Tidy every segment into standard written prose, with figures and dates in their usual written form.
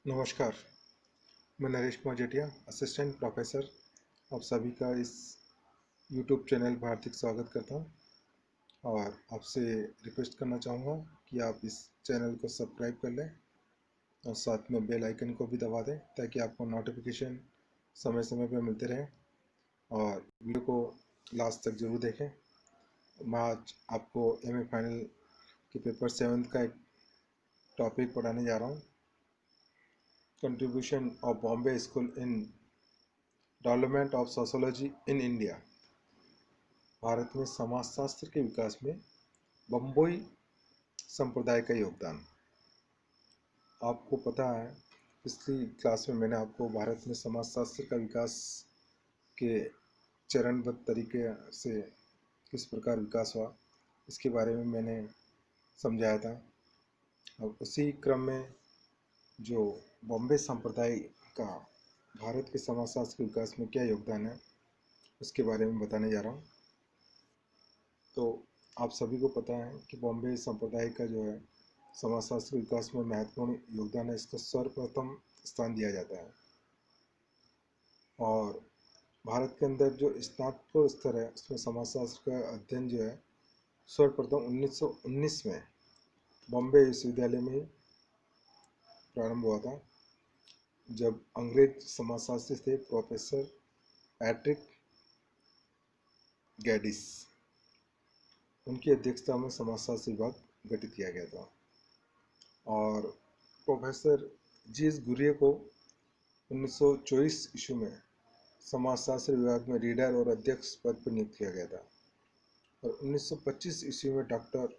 नमस्कार। मैं Naresh Kumar जेठिया, assistant professor, आप सभी का इस यूट्यूब चैनल पर हार्दिक स्वागत करता हूं और आपसे रिक्वेस्ट करना चाहूँगा कि आप इस चैनल को सब्सक्राइब कर लें और साथ में बेल आइकन को भी दबा दें ताकि आपको नोटिफिकेशन समय समय पर मिलते रहें और वीडियो को लास्ट तक ज़रूर देखें। मैं आज आपको एमए फाइनल के पेपर 7 का एक टॉपिक पढ़ाने जा रहा हूँ, contribution of Bombay school in development of sociology in India. Bharat में समाजशास्त्र के विकास में बम्बई संप्रदाय का योगदान। आपको पता है, पिछली क्लास में मैंने आपको भारत में समाजशास्त्र का विकास के चरणबद्ध तरीके से किस प्रकार विकास हुआ इसके बारे में मैंने समझाया था। अब उसी क्रम में जो बॉम्बे संप्रदाय का भारत के समाजशास्त्र के विकास में क्या योगदान है उसके बारे में बताने जा रहा हूँ। तो आप सभी को पता है कि बॉम्बे संप्रदाय का जो है समाजशास्त्र विकास में महत्वपूर्ण योगदान है, इसको सर्वप्रथम स्थान दिया जाता है। और भारत के अंदर जो स्नातकोत्तर स्तर है उसमें समाजशास्त्र का अध्ययन जो है सर्वप्रथम 1919 में बॉम्बे विश्वविद्यालय में प्रारंभ हुआ था, जब अंग्रेज समाजशास्त्री थे प्रोफेसर पैट्रिक गैडिस, उनकी अध्यक्षता में समाजशास्त्र विभाग गठित किया गया था। और प्रोफेसर जी.एस. गुर्ये को 1924 ईस्वी में समाजशास्त्र विभाग में रीडर और अध्यक्ष पद पर नियुक्त किया गया था और 1925 ईस्वी में डॉक्टर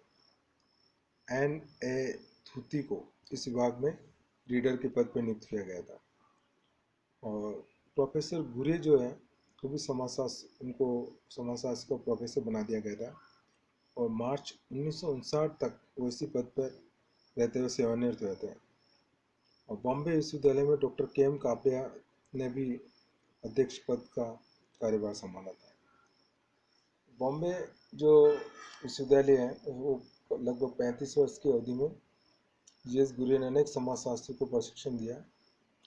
एन ए थूती को इस विभाग में रीडर के पद पर नियुक्त किया गया था। और प्रोफेसर गुर्ये जो है वो भी उनको समाजशास्त्र का प्रोफेसर बना दिया गया था और मार्च 1959 तक वो इसी पद पर रहते हुए सेवानिवृत्त हुए थे। और बॉम्बे विश्वविद्यालय में डॉक्टर के एम कापड़िया ने भी अध्यक्ष पद का कार्यभार संभाला था। बॉम्बे जो विश्वविद्यालय है वो लगभग 35 वर्ष की अवधि में जी.एस. गुर्ये ने अनेक समाजशास्त्री को प्रशिक्षण दिया।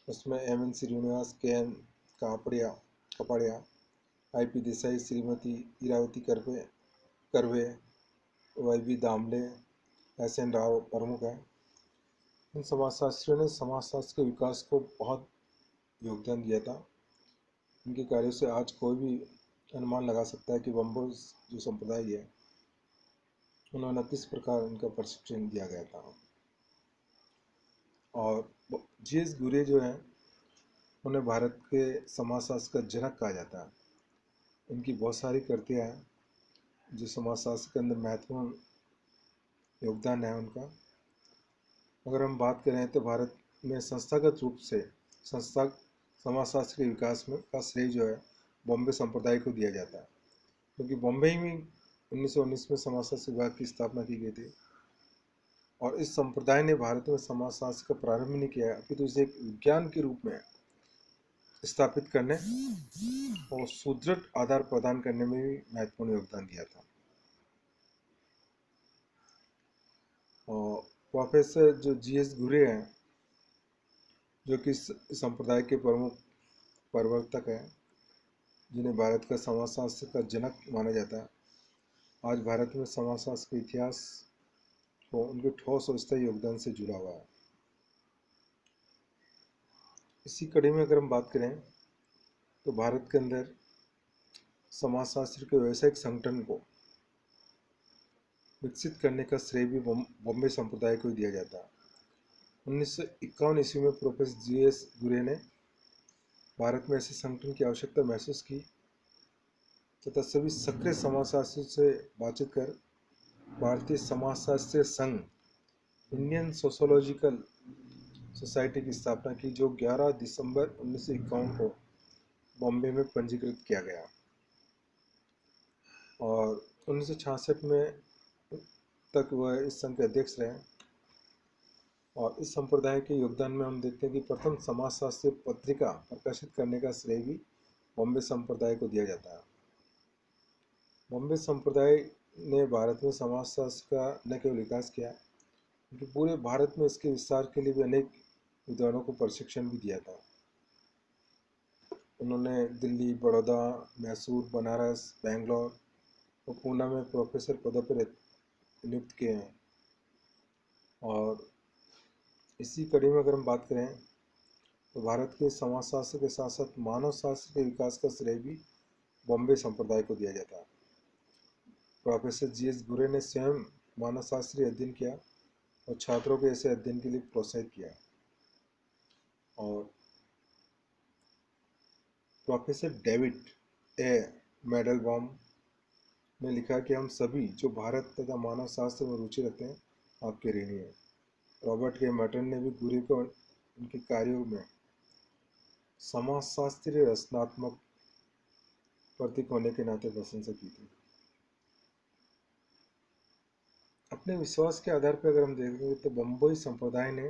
उसमें एम.एन. श्रीनिवास, के एम कपाड़िया, आई.पी. देसाई, श्रीमती इरावती करवे, वाई.बी. दामले, एस.एन. राव प्रमुख हैं। इन समाजशास्त्रियों ने समाजशास्त्र के विकास को बहुत योगदान दिया था। इनके कार्यों से आज कोई भी अनुमान लगा सकता है कि बम्बई जो संप्रदाय है उन्होंने किस प्रकार उनका प्रशिक्षण दिया गया था। और जी.एस. गुर्ये जो है उन्हें भारत के समाजशास्त्र का जनक कहा जाता है। उनकी बहुत सारी कृतियाँ हैं जो समाजशास्त्र के अंदर महत्वपूर्ण योगदान है उनका। अगर हम बात करें तो भारत में संस्थागत रूप से समाजशास्त्र के विकास में का श्रेय जो है बॉम्बे संप्रदाय को दिया जाता है, क्योंकि बॉम्बे में 1919 में समाजशास्त्र विभाग की स्थापना की गई थी और इस संप्रदाय ने भारत में समाजशास्त्र का प्रारंभ नहीं किया है, अपितु इसे एक विज्ञान के रूप में स्थापित करने और सुदृढ़ आधार प्रदान करने में भी महत्वपूर्ण योगदान दिया था। और प्रोफेसर जो जी.एस. गुर्ये हैं जो कि संप्रदाय के प्रमुख प्रवर्तक हैं, जिन्हें भारत का समाजशास्त्र का जनक माना जाता है, आज भारत में समाजशास्त्र के इतिहास को उनके ठोस और स्थायी योगदान से जुड़ा हुआ है। इसी कड़ी में अगर हम बात करें तो भारत के अंदर समाजशास्त्र के व्यावसायिक संगठन को विकसित करने का श्रेय भी बॉम्बे संप्रदाय को दिया जाता है। 1951 ईस्वी में प्रोफेसर जी.एस. गुर्ये ने भारत में ऐसे संगठन की आवश्यकता महसूस की तथा सभी सक्रिय समाजशास्त्रियों से बातचीत कर भारतीय समाजशास्त्रीय संघ इंडियन सोशोलॉजिकल सोसाइटी की स्थापना की, जो 11 दिसंबर 1951 को बॉम्बे में पंजीकृत किया गया और 1966 में तक वह इस संघ के अध्यक्ष रहे। और इस संप्रदाय के योगदान में हम देखते हैं कि प्रथम समाजशास्त्री पत्रिका प्रकाशित करने का श्रेय भी बॉम्बे संप्रदाय को दिया जाता है। बॉम्बे संप्रदाय ने भारत में समाजशास्त्र का न केवल विकास किया, बल्कि पूरे भारत में इसके विस्तार के लिए भी अनेक विद्वानों को प्रशिक्षण भी दिया था। उन्होंने दिल्ली, बड़ौदा, मैसूर, बनारस, बेंगलोर और पूना में प्रोफेसर पदों पर नियुक्त किए हैं। और इसी कड़ी में अगर हम बात करें तो भारत के समाजशास्त्र के साथ साथ मानव शास्त्र के विकास का श्रेय भी बॉम्बे संप्रदाय को दिया जाता है। Professor GS. घुरे ने स्वयं मानवशास्त्रीय अध्ययन किया और छात्रों को ऐसे अध्ययन के लिए प्रोत्साहित किया। और प्रोफेसर डेविड ए. मेडलबॉम ने लिखा कि हम सभी जो भारत तथा मानव शास्त्र में रुचि रखते हैं आपके ऋणी हैं। रॉबर्ट के मर्टन ने भी घुरे को उनके कार्यों में समाजशास्त्रीय रचनात्मक प्रतीक होने के नाते प्रशंसा की थी। अपने विश्वास के आधार पर अगर हम देखेंगे तो बम्बई संप्रदाय ने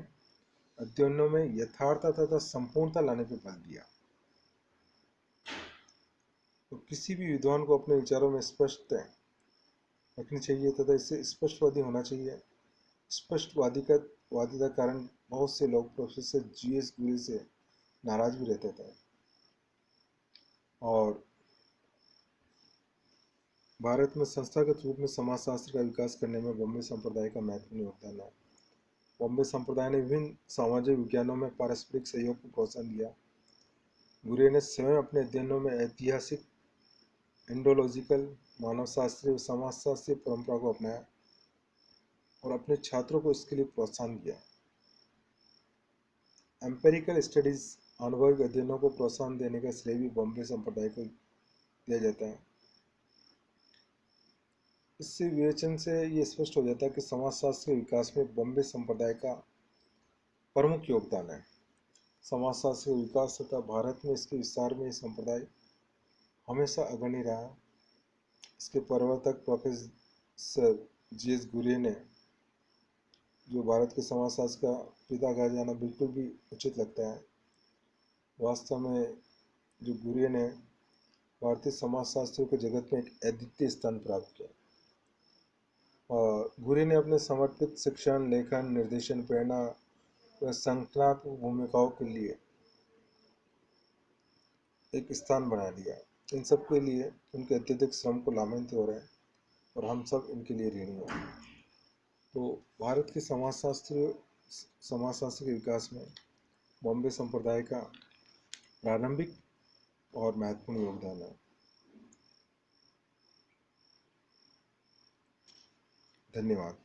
अध्ययनों में यथार्थता तथा संपूर्णता लाने पर बल दिया। तो किसी भी विद्वान को अपने विचारों में स्पष्ट रखनी चाहिए तथा इससे स्पष्टवादी होना चाहिए। वादी का कारण बहुत से लोग प्रोफेसर जी.एस. घुरे से नाराज भी रहते थे। और भारत में संस्थागत रूप में समाजशास्त्र का विकास करने में बॉम्बे संप्रदाय का महत्वपूर्ण योगदान है। बॉम्बे संप्रदाय ने विभिन्न सामाजिक विज्ञानों में पारस्परिक सहयोग को प्रोत्साहन दिया। घुरे ने स्वयं अपने अध्ययनों में ऐतिहासिक, इंडोलॉजिकल, मानवशास्त्रीय और समाजशास्त्रीय परंपरा को अपनाया और अपने छात्रों को इसके लिए प्रोत्साहन दिया। एम्पेरिकल स्टडीज, अनुभविक अध्ययनों को प्रोत्साहन देने का श्रेय भी बॉम्बे संप्रदाय को दिया जाता है। इससे विवेचन से ये स्पष्ट हो जाता है कि समाजशास्त्र के विकास में बॉम्बे संप्रदाय का प्रमुख योगदान है। समाजशास्त्र के विकास तथा भारत में इसके विस्तार में संप्रदाय हमेशा अग्रणी रहा। इसके प्रवर्तक प्रोफेसर जी.एस. घुरे ने, जो भारत के समाजशास्त्र का पिता कहा जाना बिल्कुल भी उचित लगता है। वास्तव में जो घुरे ने भारतीय समाजशास्त्रियों के जगत में एक अद्वितीय स्थान प्राप्त किया। और घुरे ने अपने समर्पित शिक्षण, लेखन, निर्देशन, प्रेरणा व संकल्पात्मक भूमिकाओं के लिए एक स्थान बना लिया। इन सब के लिए उनके अत्यधिक श्रम को लाभान्वित हो रहे हैं और हम सब इनके लिए ऋणी हैं। तो भारत के समाजशास्त्र के विकास में बॉम्बे संप्रदाय का प्रारंभिक और महत्वपूर्ण योगदान है। धन्यवाद।